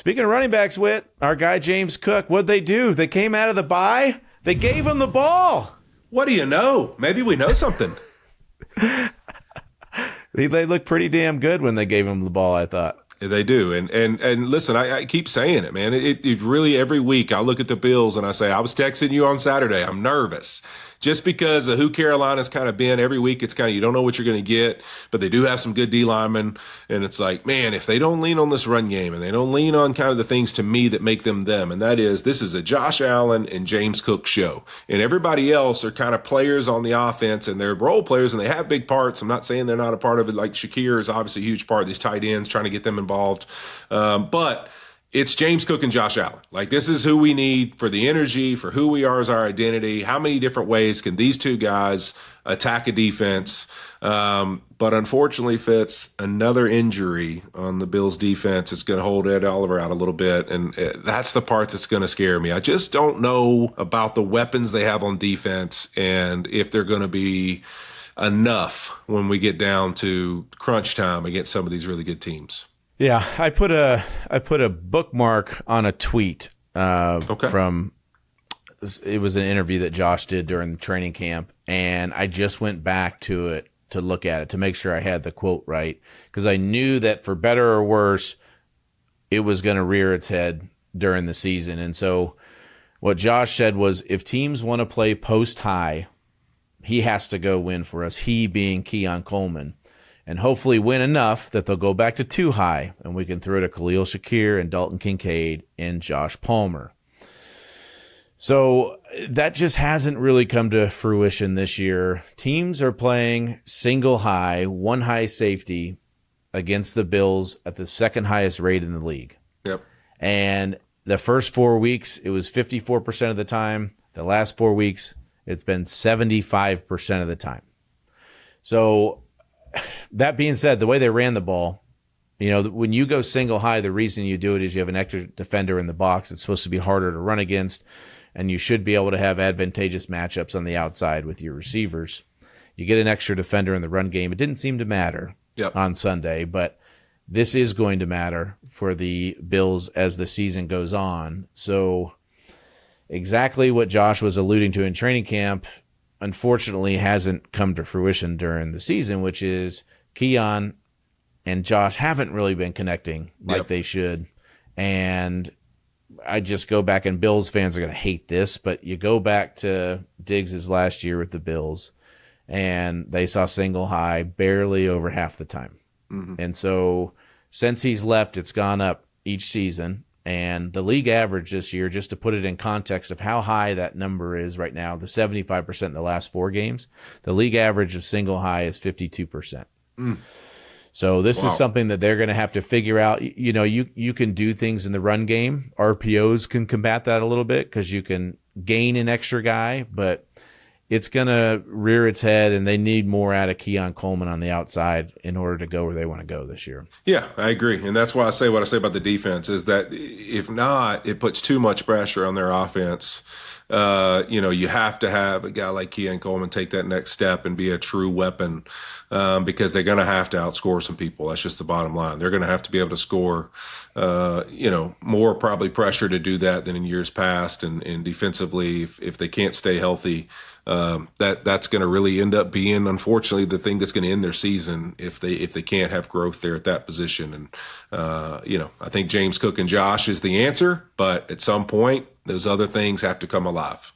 Speaking of running backs, Whit, our guy James Cook, what'd they do? They came out of the bye. They gave him the ball. What do you know? Maybe we know something. They looked pretty damn good when they gave him the ball, I thought. They do. And listen, I keep saying it, man. It really, every week I look at the Bills and I say, I was texting you on Saturday. I'm nervous. Just because of who Carolina's kind of been every week, it's kind of, you don't know what you're going to get, but they do have some good D linemen. And it's like, man, if they don't lean on this run game and they don't lean on kind of the things to me that make them them, and that is, this is a Josh Allen and James Cook show. And everybody else are kind of players on the offense and they're role players and they have big parts. I'm not saying they're not a part of it. Like Shakir is obviously a huge part of these tight ends, trying to get them involved. But it's James Cook and Josh Allen. Like, this is who we need for the energy, for who we are as our identity. How many different ways can these two guys attack a defense? But unfortunately, Fitz, another injury on the Bills defense is going to hold Ed Oliver out a little bit. And that's the part that's going to scare me. I just don't know about the weapons they have on defense and if they're going to be enough when we get down to crunch time against some of these really good teams. Yeah, I put a bookmark on a tweet from, it was an interview that Josh did during the training camp, and I just went back to it to look at it to make sure I had the quote right, because I knew that for better or worse, it was going to rear its head during the season. And so what Josh said was, if teams want to play post high, he has to go win for us, he being Keon Coleman. And hopefully win enough that they'll go back to too high, and we can throw to Khalil Shakir and Dalton Kincaid and Josh Palmer. So that just hasn't really come to fruition this year. Teams are playing single high, one high safety against the Bills at the second highest rate in the league. Yep. And the first 4 weeks, it was 54% of the time. The last 4 weeks, it's been 75% of the time. So that being said, the way they ran the ball, you know, when you go single high, the reason you do it is you have an extra defender in the box. It's supposed to be harder to run against, and you should be able to have advantageous matchups on the outside with your receivers. You get an extra defender in the run game. It didn't seem to matter on Sunday, but this is going to matter for the Bills as the season goes on. So exactly what Josh was alluding to in training camp, unfortunately, hasn't come to fruition during the season, which is Keon and Josh haven't really been connecting like they should. And I just go back, and Bills fans are going to hate this, but you go back to Diggs' last year with the Bills, and they saw single high barely over half the time. Mm-hmm. And so since he's left, it's gone up each season. And the league average this year, just to put it in context of how high that number is right now, the 75% in the last 4 games, the league average of single high is 52%. So this is something that they're going to have to figure out. You know, you can do things in the run game. RPOs can combat that a little bit because you can gain an extra guy, but it's going to rear its head, and they need more out of Keon Coleman on the outside in order to go where they want to go this year. Yeah, I agree. And that's why I say what I say about the defense is that if not, it puts too much pressure on their offense. You know, you have to have a guy like Keon Coleman take that next step and be a true weapon because they're going to have to outscore some people. That's just the bottom line. They're going to have to be able to score, you know, more probably pressure to do that than in years past. And defensively, if they can't stay healthy, that's going to really end up being, unfortunately, the thing that's going to end their season if they can't have growth there at that position. And you know, I think James Cook and Josh is the answer, but at some point, those other things have to come alive.